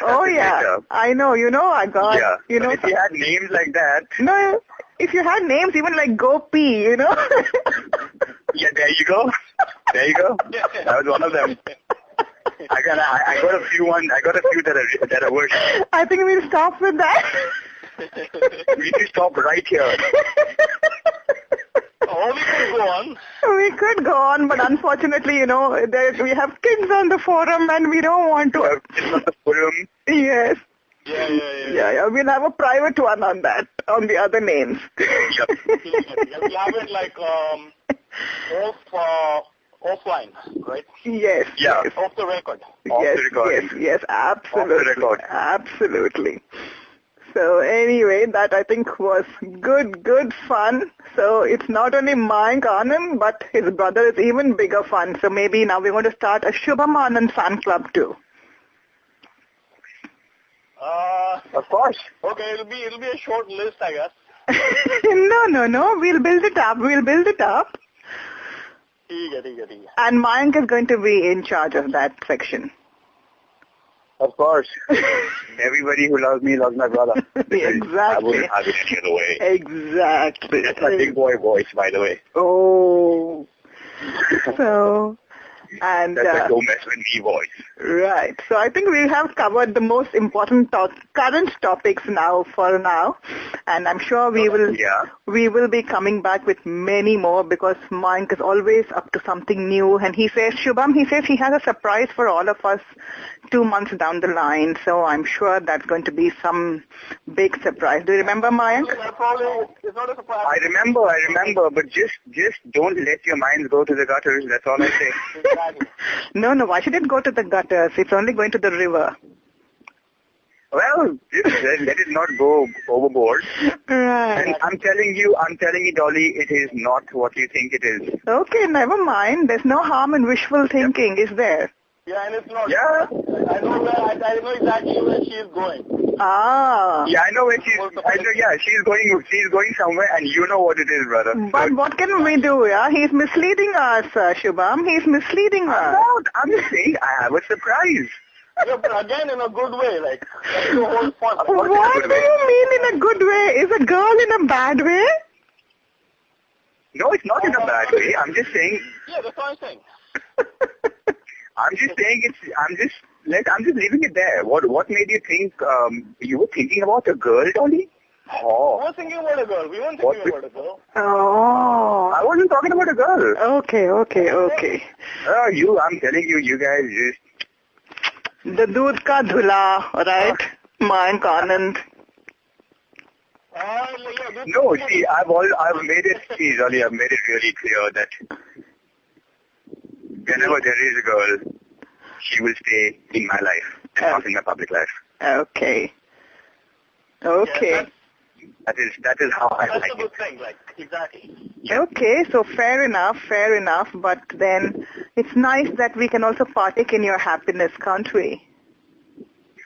Speaker 1: Oh, yeah.
Speaker 2: Later.
Speaker 1: I know, I got,
Speaker 2: Yeah. But if you had names like that.
Speaker 1: No, if you had names even like Gopi,
Speaker 2: Yeah, there you go. That was one of them. I got a few that are worse.
Speaker 1: I think we'll stop with that.
Speaker 2: We need to stop right here.
Speaker 3: Oh, we could go on.
Speaker 1: We could go on, but unfortunately, we have kids on the forum and we don't want to.
Speaker 2: It's not the forum.
Speaker 1: Yes.
Speaker 3: Yeah.
Speaker 1: We'll have a private one on that, on the other names.
Speaker 2: Yep.
Speaker 3: We have it like offline, right?
Speaker 1: Yes.
Speaker 2: Yeah.
Speaker 1: Yes.
Speaker 3: Off the record.
Speaker 1: Yes, absolutely.
Speaker 2: Off the record.
Speaker 1: Absolutely. So anyway, that I think was good fun. So it's not only Mayank Anand, but his brother is even bigger fun. So maybe now we're going to start a Shubham Anand fan club too.
Speaker 2: Of course.
Speaker 3: Okay, it'll be a short list, I guess.
Speaker 1: No. We'll build it up.
Speaker 3: ठीक है.
Speaker 1: And Mayank is going to be in charge of that section.
Speaker 2: Of course. Everybody who loves me loves my brother.
Speaker 1: Exactly.
Speaker 2: I wouldn't have it any other way.
Speaker 1: Exactly.
Speaker 2: That's my big boy voice, by the way.
Speaker 1: Oh. So, and...
Speaker 2: That's a don't mess with me voice.
Speaker 1: Right. So I think we have covered the most important current topics for now. And I'm sure we will be coming back with many more because Mayank is always up to something new. And he says he has a surprise for all of us 2 months down the line. So I'm sure that's going to be some big surprise. Do you remember, Mayank?
Speaker 3: It's not a surprise.
Speaker 2: I remember, but just don't let your minds go to the gutters. That's all I say.
Speaker 3: Exactly.
Speaker 1: No, why should it go to the gutters? It's only going to the river.
Speaker 2: Well, just let it not go overboard.
Speaker 1: Right.
Speaker 2: And I'm telling you, Dolly, it is not what you think it is.
Speaker 1: Okay, never mind. There's no harm in wishful thinking, is there?
Speaker 3: Yeah, and it's not.
Speaker 2: Yeah.
Speaker 3: I know exactly where she is going.
Speaker 1: Ah.
Speaker 2: Yeah, I know where she's going somewhere, and you know what it is, brother.
Speaker 1: But what can we do, yeah? He's misleading us, Shubham. He's misleading us.
Speaker 2: I'm just saying, I have a surprise.
Speaker 3: Yeah, but again, in a good way, like, that's the whole fun.
Speaker 1: What do you mean in a good way? Is a girl in a bad way?
Speaker 2: No, it's not in a bad way. I'm just saying.
Speaker 3: Yeah, that's what I'm saying.
Speaker 2: I'm just saying I'm just leaving it there. What made you think you were thinking about a girl, Dolly? Oh.
Speaker 3: We were thinking about a girl. We weren't thinking about a girl.
Speaker 1: Oh.
Speaker 2: I wasn't talking about a girl.
Speaker 1: Okay.
Speaker 2: I'm telling you, you guys just...
Speaker 1: The doodh ka dhula, right? Mayank Anand.
Speaker 2: No, see, I've made it really clear that whenever there is a girl, she will stay in my life and not in my public life.
Speaker 1: Okay.
Speaker 3: Yeah,
Speaker 2: That is how I
Speaker 3: that's
Speaker 2: like
Speaker 3: a good
Speaker 2: it.
Speaker 3: thing, like, exactly.
Speaker 2: Yeah.
Speaker 1: Okay, so fair enough, but then it's nice that we can also partake in your happiness, can't we?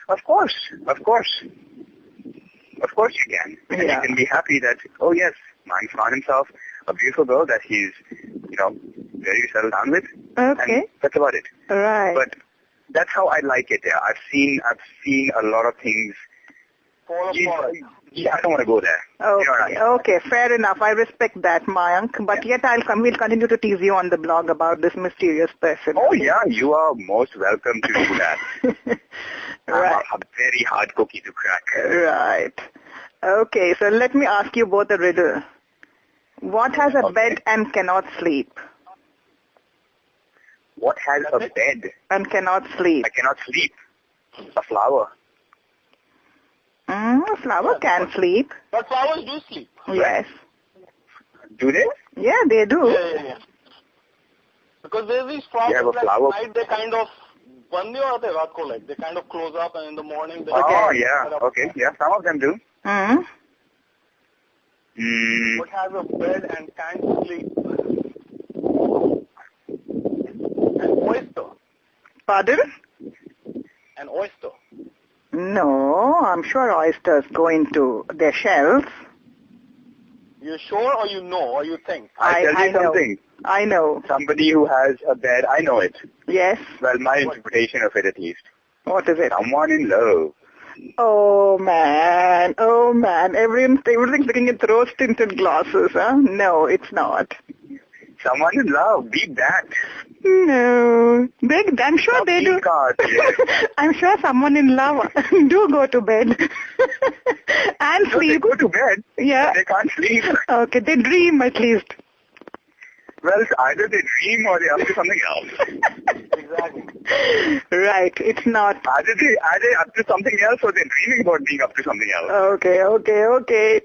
Speaker 2: Of course you can. And
Speaker 1: Yeah.
Speaker 2: you can be happy that, oh yes, Mayank found himself a beautiful girl that he's, very settled down with.
Speaker 1: Okay.
Speaker 2: And that's about it.
Speaker 1: Right.
Speaker 2: But that's how I like it. Yeah. I've seen a lot of things
Speaker 3: fall apart.
Speaker 2: Yeah, I don't want to go there.
Speaker 1: Okay, okay, fair enough. I respect that, Mayank. But yet we'll continue to tease you on the blog about this mysterious person.
Speaker 2: Oh, yeah, you are most welcome to do that.
Speaker 1: Right.
Speaker 2: I'm a very hard cookie to crack.
Speaker 1: Right. Okay, so let me ask you both a riddle. What has a bed and cannot sleep?
Speaker 2: What has a bed?
Speaker 1: And cannot sleep.
Speaker 2: I cannot sleep. A flower.
Speaker 1: Flower can sleep.
Speaker 3: But flowers do sleep.
Speaker 1: Yes.
Speaker 2: Do they?
Speaker 1: Yeah, they do.
Speaker 3: Yeah. Because there's these flowers
Speaker 2: You have a
Speaker 3: that
Speaker 2: flower?
Speaker 3: at night they kind of bandi or they kind of close up, and in the morning they
Speaker 2: Oh, yeah. Okay. Yeah, some of them do.
Speaker 3: What has a bed and can't sleep? An oyster.
Speaker 1: Pardon?
Speaker 3: An oyster.
Speaker 1: No, I'm sure oysters go into their shells.
Speaker 3: You sure, or you know, or you think?
Speaker 2: I tell you
Speaker 1: know.
Speaker 2: something.
Speaker 1: I know.
Speaker 2: Somebody who has a bed, I know it.
Speaker 1: Yes.
Speaker 2: Well, my interpretation of it at least.
Speaker 1: What is it?
Speaker 2: Someone in love.
Speaker 1: Oh man. Everything's looking at rose-tinted glasses, huh? No, it's not.
Speaker 2: Someone in love. Beat that.
Speaker 1: No. I'm sure they do.
Speaker 2: Cards, yes.
Speaker 1: I'm sure someone in love do go to bed and
Speaker 2: No, they
Speaker 1: sleep.
Speaker 2: go to bed.
Speaker 1: Yeah.
Speaker 2: They can't sleep.
Speaker 1: Okay, they dream at least.
Speaker 2: Well, either they dream or they're up to something else.
Speaker 3: Exactly.
Speaker 1: Right, it's not.
Speaker 2: Either they're up to something else or they're dreaming about being up to something else.
Speaker 1: Okay.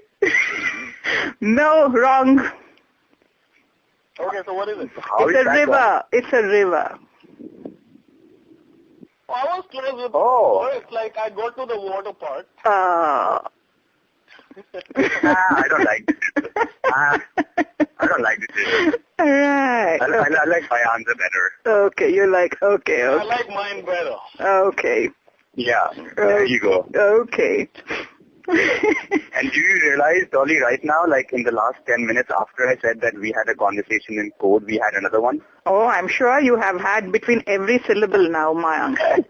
Speaker 1: No, wrong.
Speaker 3: Okay, so what is it?
Speaker 2: How is
Speaker 1: It's a
Speaker 2: that
Speaker 1: river.
Speaker 2: wrong?
Speaker 1: It's a river.
Speaker 3: Oh, I was close with It's like I go to the water part.
Speaker 2: I don't like this. I don't like this.
Speaker 1: Right.
Speaker 2: I like my answer better.
Speaker 1: Okay, you like, okay.
Speaker 3: I like mine better.
Speaker 1: Okay.
Speaker 2: Yeah, there you go.
Speaker 1: Okay.
Speaker 2: And do you realize, Dolly, right now, like in the last 10 minutes after I said that we had a conversation in code, we had another one?
Speaker 1: Oh, I'm sure you have had between every syllable now, Mayank.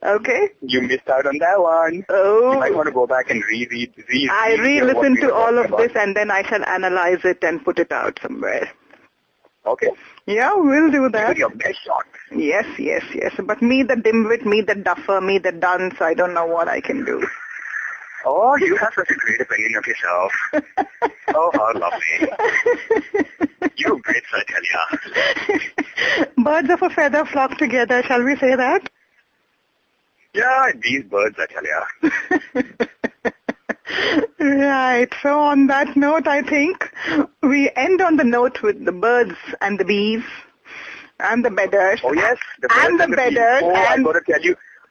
Speaker 1: Okay?
Speaker 2: You missed out on that one.
Speaker 1: Oh.
Speaker 2: You might want to go back and
Speaker 1: I re-listen to all of this and then I shall analyze it and put it out somewhere.
Speaker 2: Okay.
Speaker 1: Yeah, we'll do that.
Speaker 2: Give it your best shot.
Speaker 1: Yes. But me the dimwit, me the duffer, me the dunce, I don't know what I can do.
Speaker 2: Oh, you have such a great opinion of yourself. Oh, how lovely. You're great, I tell ya.
Speaker 1: Birds of a feather flock together, shall we say that?
Speaker 2: Yeah, these birds, I tell ya.
Speaker 1: Right. So on that note, I think we end on the note with the birds and the bees and the bedders.
Speaker 2: Oh, yes. The birds
Speaker 1: and the
Speaker 2: bees.
Speaker 1: bedders.
Speaker 2: Oh,
Speaker 1: and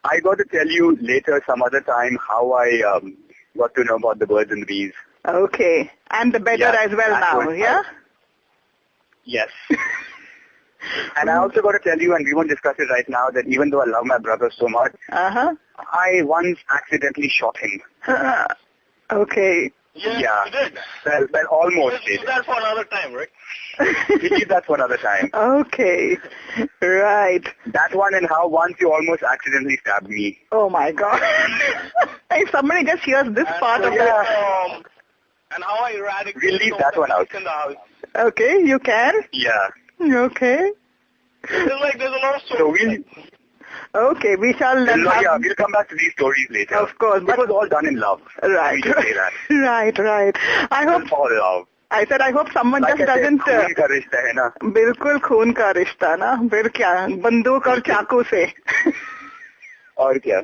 Speaker 2: I got to tell you later some other time how I got to know about the birds and the bees.
Speaker 1: Okay. And the bedder as well now, yeah?
Speaker 2: Yes. And I also got to tell you, and we won't discuss it right now, that even though I love my brother so much, I once accidentally shot him.
Speaker 1: Okay.
Speaker 3: Yeah, you did.
Speaker 2: Well, almost
Speaker 3: We'll
Speaker 2: did.
Speaker 3: do that for another time, right?
Speaker 2: We'll leave that for another time.
Speaker 1: Okay. Right.
Speaker 2: That one and how once you almost accidentally stabbed me.
Speaker 1: Oh my God. If somebody just hears this part of it.
Speaker 3: And how I eradicated
Speaker 2: We'll leave that one out.
Speaker 3: in the house.
Speaker 1: Okay, you can?
Speaker 2: Yeah.
Speaker 1: Okay.
Speaker 3: There's a lot of
Speaker 2: So we'll
Speaker 1: we shall
Speaker 2: we'll come back to these stories later.
Speaker 1: Of course.
Speaker 2: It was all done in love.
Speaker 1: Right.
Speaker 2: We can say that.
Speaker 1: Right. I hope
Speaker 2: It was all love.
Speaker 1: I said I hope someone
Speaker 2: Like
Speaker 1: just
Speaker 2: I said,
Speaker 1: doesn't
Speaker 2: खून का रिश्ता है ना.
Speaker 1: बिल्कुल खून का रिश्ता ना फिर क्या बंदूक और चाकू से
Speaker 2: और क्या?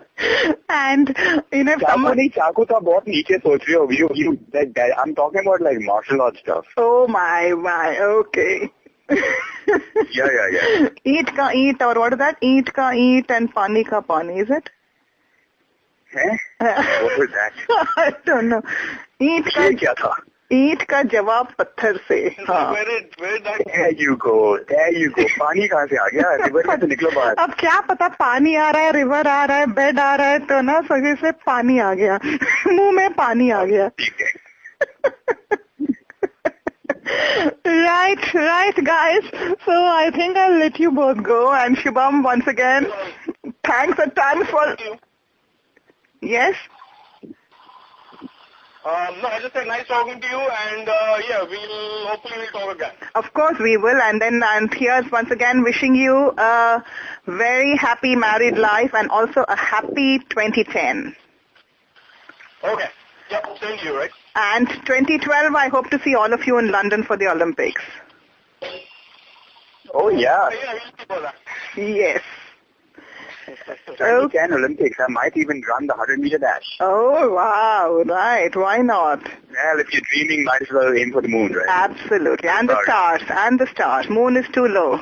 Speaker 1: And you know,
Speaker 2: चाकू नहीं, चाकू तो बहुत नीचे सोच रहे हो. You like that. I'm talking about like martial arts stuff.
Speaker 1: Oh my, okay.
Speaker 2: Yeah.
Speaker 1: Eat ka eat, or what is that? Eat ka eat and pani ka pani, is it?
Speaker 2: Huh? What was that?
Speaker 1: I don't know. Eat ka
Speaker 2: ये क्या था?
Speaker 1: ईंट का जवाब पत्थर से.
Speaker 3: Where did that?
Speaker 2: There you go. पानी कहाँ से आ गया? रिवर में तो निकलो बाहर.
Speaker 1: अब क्या पता पानी आ रहा है, रिवर आ रहा है, बेड आ रहा है, तो ना सभी से पानी आ गया, मुंह में पानी आ गया.
Speaker 2: ठीक है.
Speaker 1: Right, guys. So I think I'll let you both go. And Shubham, once again, thanks a ton for. Yes.
Speaker 3: No, I just said nice talking to you, and yeah, hopefully we'll talk again.
Speaker 1: Of course we will, and here's once again wishing you a very happy married life and also a happy 2010.
Speaker 3: Okay. Yep, same to you, right?
Speaker 1: And 2012, I hope to see all of you in London for the Olympics.
Speaker 2: Oh, yeah.
Speaker 3: Yeah, we'll see about that.
Speaker 1: Yes.
Speaker 2: 2010 Olympics. I might even run the 100-meter dash.
Speaker 1: Oh, wow. Right. Why not?
Speaker 2: Well, if you're dreaming, might as well aim for the moon, right?
Speaker 1: Absolutely. And the stars. Moon is too low.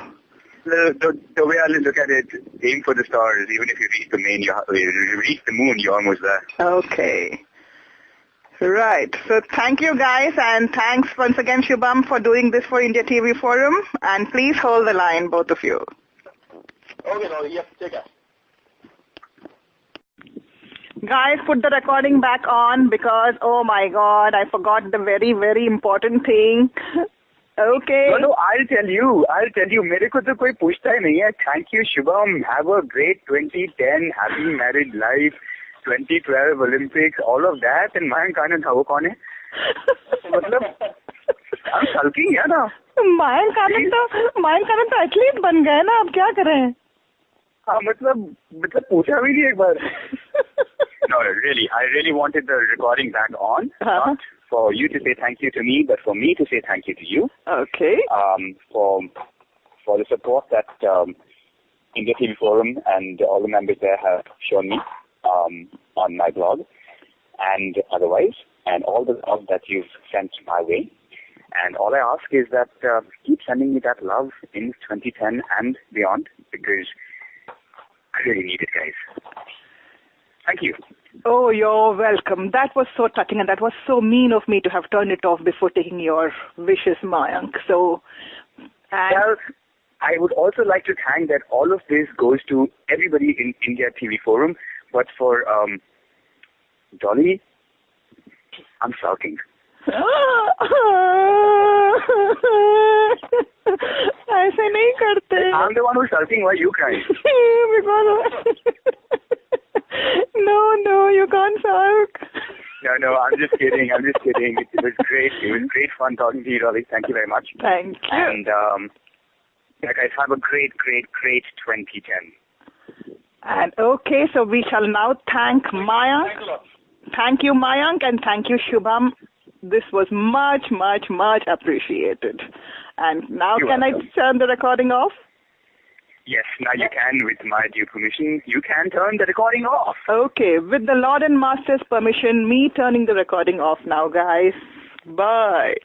Speaker 2: The way I look at it, aim for the stars. Even if you reach the moon, you're almost there.
Speaker 1: Okay. Right. So thank you guys, and thanks once again, Shubham, for doing this for India TV Forum. And please hold the line, both of you.
Speaker 3: Okay, Dolly. Yep, take care.
Speaker 1: Guys, put the recording back on because, oh my God, I forgot the very, very important thing. Okay.
Speaker 2: No, I'll tell you. मेरे को तो कोई पूछता ही नहीं है. Thank you, Shubham. Have a great 2010, happy married life, 2012 Olympics, all of that. And Mayank Anand था वो कौन है? मतलब, I'm sulking है ना.
Speaker 1: Mayank Anand तो एथलीट बन गए ना. अब क्या करें?
Speaker 2: हाँ, मतलब पूछा भी नहीं एक बार. No, really, I really wanted the recording back on, not for you to say thank you to me, but for me to say thank you to you.
Speaker 1: Okay.
Speaker 2: For the support that India TV Forum and all the members there have shown me on my blog and otherwise, and all the love that you've sent my way. And all I ask is that keep sending me that love in 2010 and beyond, because I really need it, guys. Thank you.
Speaker 1: Oh, you're welcome. That was so touching, and that was so mean of me to have turned it off before taking your wishes, Mayank. So,
Speaker 2: well, I would also like to thank that all of this goes to everybody in India TV Forum, but for Dolly, I'm sulking.
Speaker 1: ऐसे नहीं करते.
Speaker 2: I'm the one who's sulking. Why are you crying? No, you can't sulk. No, I'm just kidding. It was great. It was great fun talking to you, Dolly. Thank you very much.
Speaker 1: Thank you.
Speaker 2: And guys, have a great 2010.
Speaker 1: And okay, so we shall now thank Mayank. Thank you, Mayank, and thank you, Shubham. This was much appreciated. And now can I turn the recording off?
Speaker 2: Yes, now you can, with my due permission. You can turn the recording off.
Speaker 1: Okay, with the Lord and Master's permission, me turning the recording off now, guys. Bye.